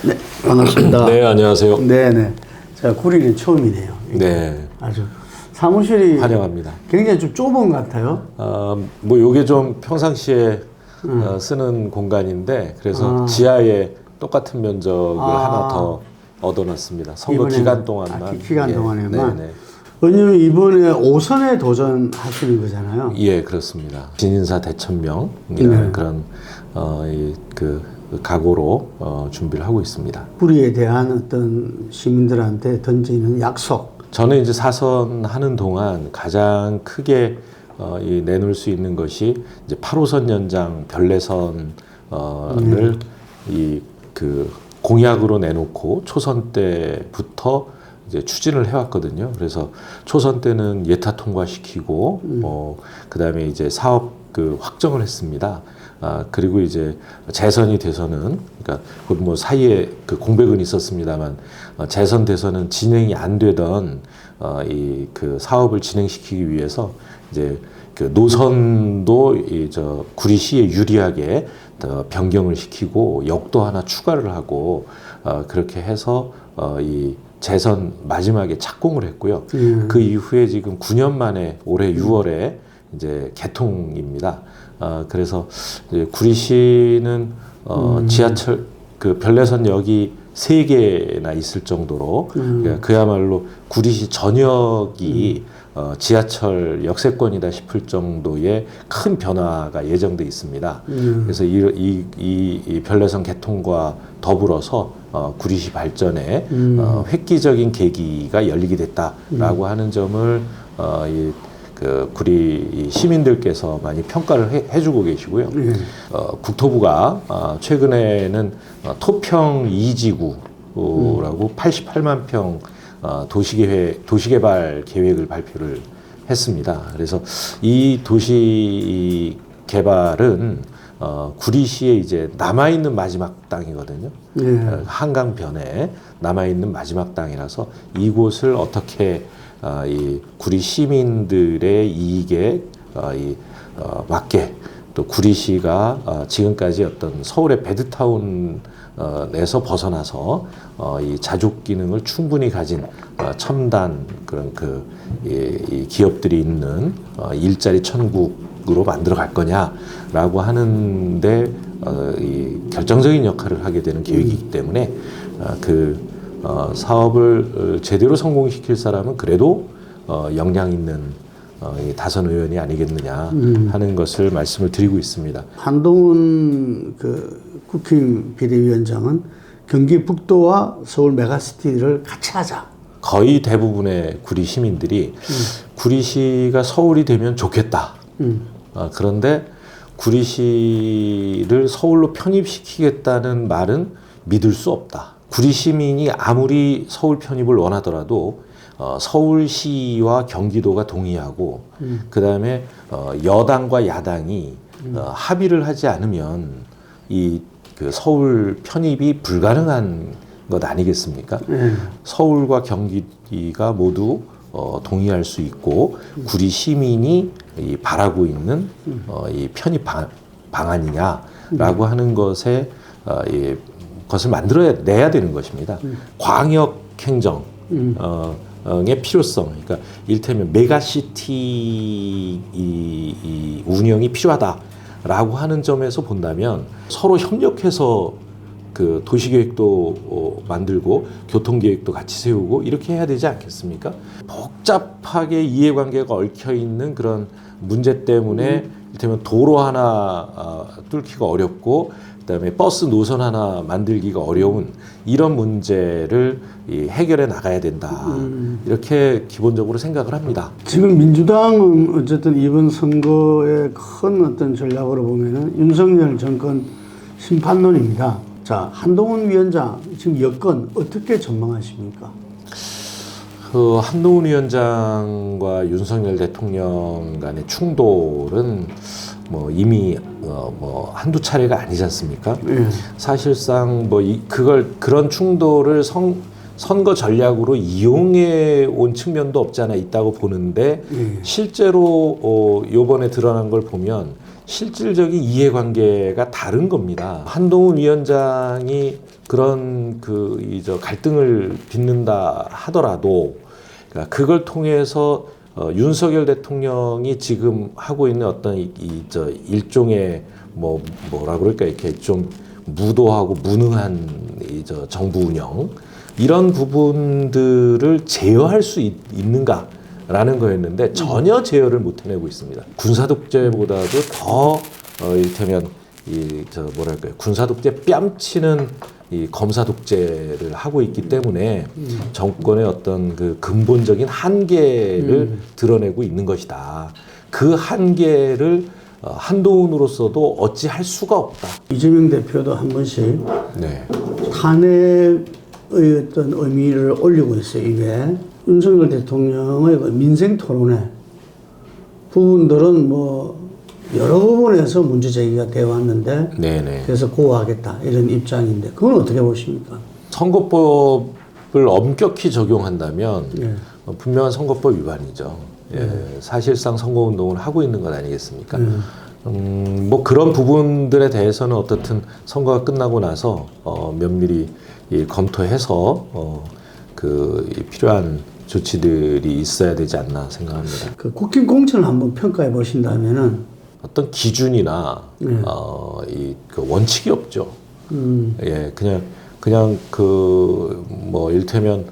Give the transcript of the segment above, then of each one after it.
네, 반갑습니다. 네, 안녕하세요. 네네. 제가 구리는 처음이네요. 네. 아주 사무실이 환영합니다. 굉장히 좀 좁은 것 같아요. 뭐 요게 좀 평상시에 쓰는 공간인데 그래서 지하에 똑같은 면적을 하나 더 얻어놨습니다. 선거 기간 동안만. 기간 동안에만. 네네. 왜냐면 이번에 5선에 도전하시는 거잖아요. 예, 그렇습니다. 진인사 대천명이라는 그런 그 각오로 준비를 하고 있습니다. 구리에 대한 어떤 시민들한테 던지는 약속. 저는 이제 사선하는 동안 가장 크게 내놓을 수 있는 것이 이제 8호선 연장 별내선을 이 그 공약으로 내놓고 초선 때부터 이제 추진을 해왔거든요. 그래서 초선 때는 예타 통과시키고 그다음에 이제 사업 그 확정을 했습니다. 그리고 이제 재선이 돼서는 그러니까 뭐 사이에 그 공백은 있었습니다만 재선돼서는 진행이 안 되던 이 그 사업을 진행시키기 위해서 이제 그 노선도 저 구리시에 유리하게 변경을 시키고 역도 하나 추가를 하고 그렇게 해서 이 재선 마지막에 착공을 했고요. 그 이후에 지금 9년 만에 올해 6월에 이제 개통입니다. 그래서 이제 구리시는 지하철 그 별내선역이 3개나 있을 정도로 그야말로 구리시 전역이 지하철 역세권이다 싶을 정도의 큰 변화가 예정돼 있습니다. 그래서 이 별내선 개통과 더불어서 구리시 발전에 획기적인 계기가 열리게 됐다라고 하는 점을 그 구리 시민들께서 많이 평가를 해주고 계시고요. 국토부가 최근에는 토평 2지구라고 88만 평 도시개발 계획을 발표를 했습니다. 그래서 이 도시 개발은 구리시에 이제 남아있는 마지막 땅이거든요. 한강변에 남아있는 마지막 땅이라서 이곳을 어떻게 이 구리 시민들의 이익에 맞게 또 구리시가 지금까지 어떤 서울의 배드타운에서 벗어나서 이 자족 기능을 충분히 가진 첨단 그런 이 기업들이 있는 일자리 천국으로 만들어 갈 거냐라고 하는데 이 결정적인 역할을 하게 되는 계획이기 때문에 사업을 제대로 성공시킬 사람은 그래도 역량 있는 이 다선 의원이 아니겠느냐 하는 것을 말씀을 드리고 있습니다. 한동훈 그 국힘 비대위원장은 경기 북도와 서울 메가시티를 같이 하자. 거의 대부분의 구리 시민들이 구리시가 서울이 되면 좋겠다. 그런데 구리시를 서울로 편입시키겠다는 말은 믿을 수 없다. 구리 시민이 아무리 서울 편입을 원하더라도 서울시와 경기도가 동의하고 그다음에 여당과 야당이 합의를 하지 않으면 그 서울 편입이 불가능한 것 아니겠습니까? 서울과 경기가 모두 동의할 수 있고 구리 시민이 바라고 있는 이 편입 방안이냐라고 하는 것에 것을 만들어내야 되는 것입니다. 광역 행정 의 필요성, 그러니까 이를테면 메가시티 이 운영이 필요하다라고 하는 점에서 본다면 서로 협력해서 그 도시계획도 만들고 교통계획도 같이 세우고 이렇게 해야 되지 않겠습니까? 복잡하게 이해관계가 얽혀 있는 그런 문제 때문에 이를테면 도로 하나 뚫기가 어렵고 그다음에 버스 노선 하나 만들기가 어려운 이런 문제를 해결해 나가야 된다. 이렇게 기본적으로 생각을 합니다. 지금 민주당은 어쨌든 이번 선거의 큰 어떤 전략으로 보면은 윤석열 정권 심판론입니다. 자, 한동훈 위원장 지금 여건 어떻게 전망하십니까? 그 한동훈 위원장과 윤석열 대통령 간의 충돌은 뭐 이미 뭐 한두 차례가 아니지 않습니까? 사실상 뭐 그런 충돌을 선거 전략으로 이용해 온 측면도 없지 않아 있다고 보는데 실제로 요번에 드러난 걸 보면 실질적인 이해관계가 다른 겁니다. 한동훈 위원장이 그런 갈등을 빚는다 하더라도 그러니까 그걸 통해서 윤석열 대통령이 지금 하고 있는 어떤 일종의 뭐라 그럴까 이렇게 좀 무도하고 무능한 정부 운영 이런 부분들을 제어할 수 있는가라는 거였는데 전혀 제어를 못 해내고 있습니다. 군사 독재보다도 더 이를테면 뭐랄까요 군사 독재 뺨치는 이 검사 독재를 하고 있기 때문에 정권의 어떤 그 근본적인 한계를 드러내고 있는 것이다. 그 한계를 한동훈으로서도 어찌할 수가 없다. 이재명 대표도 한 번씩 네. 탄핵의 어떤 의미를 올리고 있어요. 이게 윤석열 대통령의 그 민생 토론회 부분들은 뭐 여러 부분에서 문제 제기가 되어 왔는데 네네. 그래서 고하겠다 이런 입장인데 그건 어떻게 보십니까? 선거법을 엄격히 적용한다면 예. 분명한 선거법 위반이죠. 예, 사실상 선거운동을 하고 있는 것 아니겠습니까? 뭐 그런 부분들에 대해서는 어떻든 선거가 끝나고 나서 면밀히 검토해서 필요한 조치들이 있어야 되지 않나 생각합니다. 그 국힘 공천을 한번 평가해 보신다면은 어떤 기준이나 그 원칙이 없죠. 예, 그냥 이를테면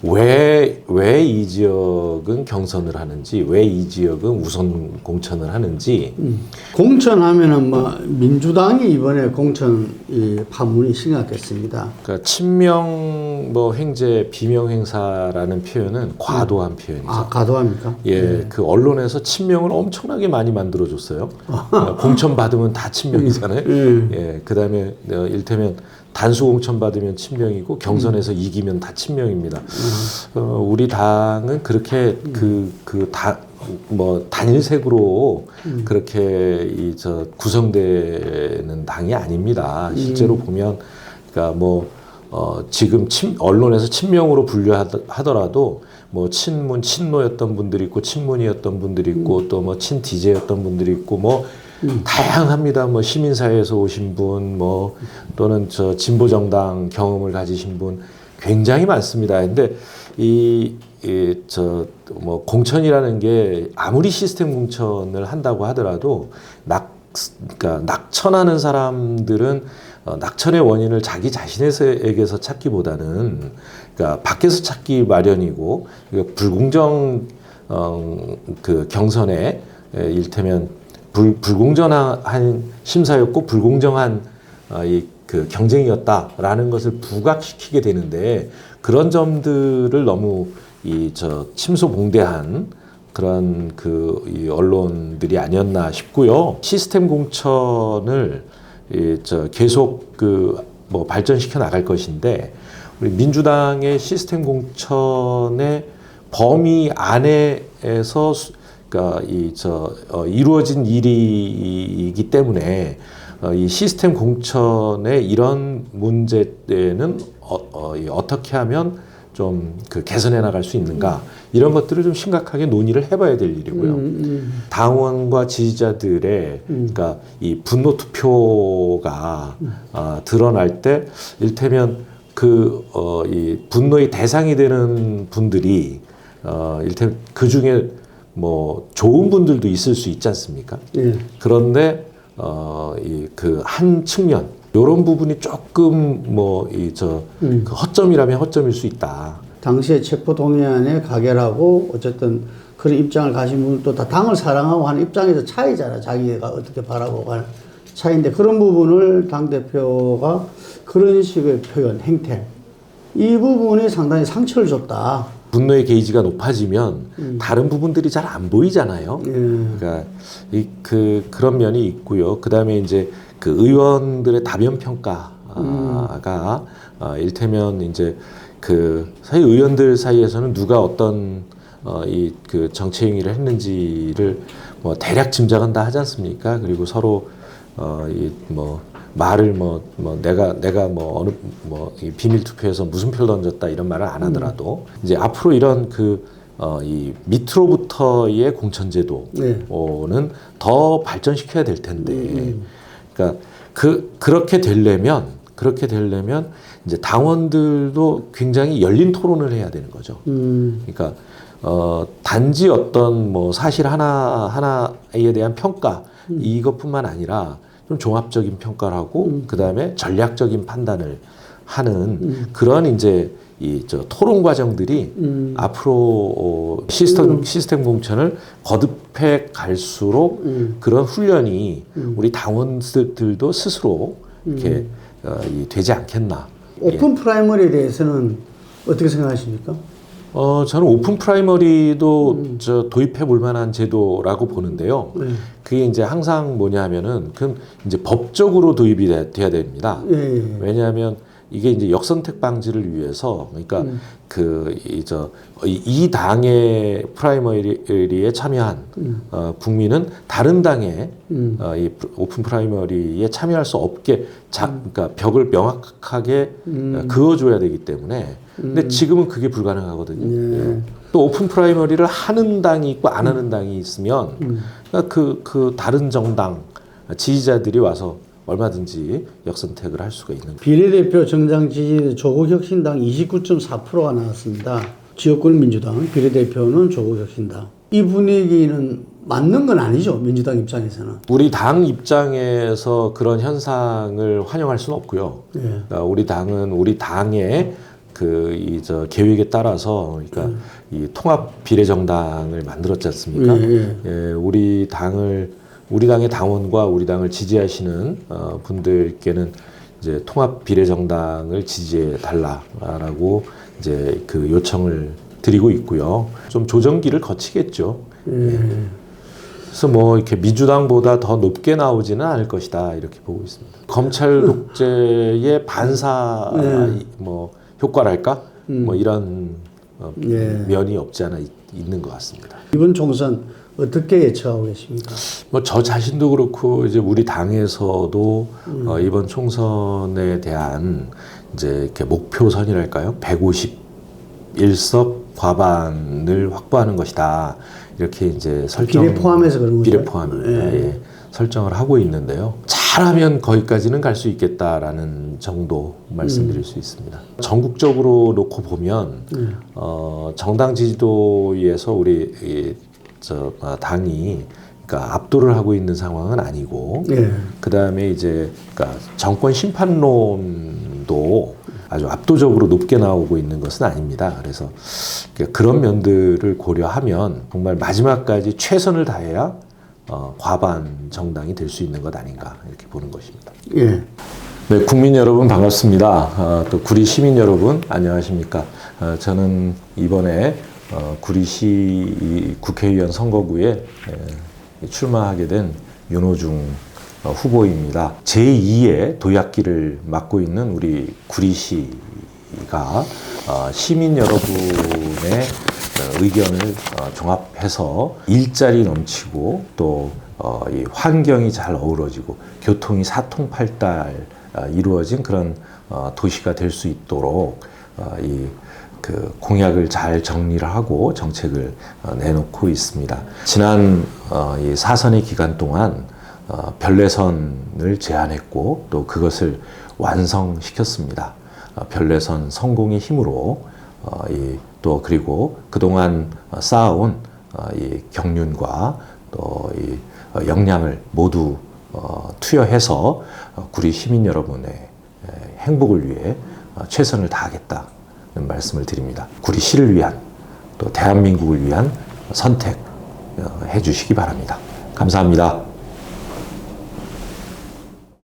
왜 이 지역은 경선을 하는지, 왜 이 지역은 우선 공천을 하는지. 공천하면은 뭐 민주당이 이번에 공천 이 파문이 심각했습니다. 그러니까 친명 행제, 비명 행사라는 표현은 과도한 표현이죠. 아, 과도합니까? 예, 그 언론에서 친명을 엄청나게 많이 만들어줬어요. 공천 받으면 다 친명이잖아요. 예, 그 다음에 이를테면 단수 공천 받으면 친명이고 경선에서 이기면 다 친명입니다. 우리 당은 그렇게 단일색으로 그렇게 구성되는 당이 아닙니다. 실제로 보면 그러니까 지금 언론에서 친명으로 분류하더라도 친문, 친노였던 분들이 있고 친문이었던 분들이 있고 또 친디제였던 분들이 있고 다양합니다. 시민사회에서 오신 분, 또는 진보정당 경험을 가지신 분 굉장히 많습니다. 근데 공천이라는 게 아무리 시스템 공천을 한다고 하더라도 그러니까 낙천하는 사람들은 낙천의 원인을 자기 자신에게서 찾기보다는 그러니까 밖에서 찾기 마련이고 그러니까 불공정 경선에 이를테면 불공정한 심사였고 불공정한 경쟁이었다라는 것을 부각시키게 되는데 그런 점들을 너무 침소봉대한 그런 이 언론들이 아니었나 싶고요. 시스템 공천을 계속 발전시켜 나갈 것인데 우리 민주당의 시스템 공천의 범위 안에서 그러니까 이루어진 일이기 때문에 이 시스템 공천의 이런 문제는 어떻게 하면 좀 개선해 나갈 수 있는가 이런 것들을 좀 심각하게 논의를 해봐야 될 일이고요. 당원과 지지자들의 그러니까 이 분노 투표가 드러날 때 일테면 이 분노의 대상이 되는 분들이 일테면 그 중에 좋은 분들도 있을 수 있지 않습니까? 예. 그런데 한 측면 이런 부분이 조금 그 허점이라면 허점일 수 있다. 당시에 체포동의안에 가결하고 어쨌든 그런 입장을 가진 분도 다 당을 사랑하고 하는 입장에서 차이잖아. 자기가 어떻게 바라고 가는 차이인데 그런 부분을 당대표가 그런 식의 표현, 행태 이 부분이 상당히 상처를 줬다. 분노의 게이지가 높아지면 다른 부분들이 잘 안 보이잖아요. 그러니까 그런 면이 있고요. 그 다음에 이제 그 의원들의 다변 평가가 일테면 이제 사실 의원들 사이에서는 누가 어떤 정치 행위를 했는지를 대략 짐작은 다 하지 않습니까? 그리고 서로 말을 내가 어느 이 비밀 투표에서 무슨 표를 던졌다 이런 말을 안 하더라도 이제 앞으로 이런 이 밑으로부터의 공천 제도는 더 발전시켜야 될 텐데 그러니까 그렇게 되려면 이제 당원들도 굉장히 열린 토론을 해야 되는 거죠. 그러니까 단지 어떤 뭐 사실 하나에 대한 평가 이것뿐만 아니라 좀 종합적인 평가를 하고 그 다음에 전략적인 판단을 하는 그런 이제 토론 과정들이 앞으로 시스템 공천을 거듭해 갈수록 그런 훈련이 우리 당원들도 스스로 이렇게 되지 않겠나. 오픈 프라이머리에 대해서는 어떻게 생각하십니까? 저는 오픈 프라이머리도 도입해 볼 만한 제도라고 보는데요. 그게 이제 항상 뭐냐 하면은, 그건 이제 법적으로 도입이 돼야 됩니다. 왜냐하면 이게 이제 역선택 방지를 위해서, 그러니까 이 당의 프라이머리에 참여한 국민은 다른 당의 이 오픈 프라이머리에 참여할 수 없게 그러니까 벽을 명확하게 그어줘야 되기 때문에. 근데 지금은 그게 불가능하거든요. 예. 또 오픈 프라이머리를 하는 당이 있고 안 하는 당이 있으면 그 다른 정당 지지자들이 와서 얼마든지 역선택을 할 수가 있는 거예요. 비례대표 정당 지지율 조국혁신당 29.4%가 나왔습니다. 지역구는 민주당, 비례대표는 조국혁신당. 이 분위기는 맞는 건 아니죠, 민주당 입장에서는. 우리 당 입장에서 그런 현상을 환영할 수는 없고요. 그러니까 우리 당은 우리 당의 계획에 따라서, 그러니까 이 통합 비례정당을 만들었지 않습니까? 예, 우리 당의 당원과 우리 당을 지지하시는 분들께는 이제 통합 비례정당을 지지해 달라라고 이제 그 요청을 드리고 있고요. 좀 조정기를 거치겠죠. 예. 그래서 뭐 이렇게 민주당보다 더 높게 나오지는 않을 것이다, 이렇게 보고 있습니다. 검찰 독재의 반사 뭐 효과랄까? 뭐 이런 면이 없지 않아 있는 것 같습니다. 이번 총선 어떻게 예측하고 계십니까? 뭐 저 자신도 그렇고 이제 우리 당에서도 이번 총선에 대한 이제 이렇게 목표선이랄까요? 151석 과반을 확보하는 것이다. 이렇게 이제 비례 포함해서 그런 거죠? 비례 포함입니다. 예. 설정을 하고 있는데요. 잘하면 거기까지는 갈 수 있겠다라는 정도 말씀드릴 수 있습니다. 전국적으로 놓고 보면 정당 지지도에서 우리 당이 그러니까 압도를 하고 있는 상황은 아니고, 그 다음에 이제 그러니까 정권 심판론도 아주 압도적으로 높게 나오고 있는 것은 아닙니다. 그래서 그런 면들을 고려하면 정말 마지막까지 최선을 다해야 과반 정당이 될 수 있는 것 아닌가, 이렇게 보는 것입니다. 예. 네, 국민 여러분 반갑습니다. 또 구리 시민 여러분 안녕하십니까? 저는 이번에 구리시 국회의원 선거구에 출마하게 된 윤호중 후보입니다. 제2의 도약기를 맡고 있는 우리 구리시가 시민 여러분의 의견을 종합해서 일자리 넘치고 또 이 환경이 잘 어우러지고 교통이 사통팔달 이루어진 그런 도시가 될 수 있도록 그 공약을 잘 정리를 하고 정책을 내놓고 있습니다. 지난 이 사선의 기간 동안 별내선을 제안했고 또 그것을 완성시켰습니다. 별내선 성공의 힘으로 또 그리고 그동안 쌓아온 이 경륜과 또 이 역량을 모두 투여해서 구리 시민 여러분의 행복을 위해 최선을 다하겠다는 말씀을 드립니다. 구리시를 위한 또 대한민국을 위한 선택 해주시기 바랍니다. 감사합니다.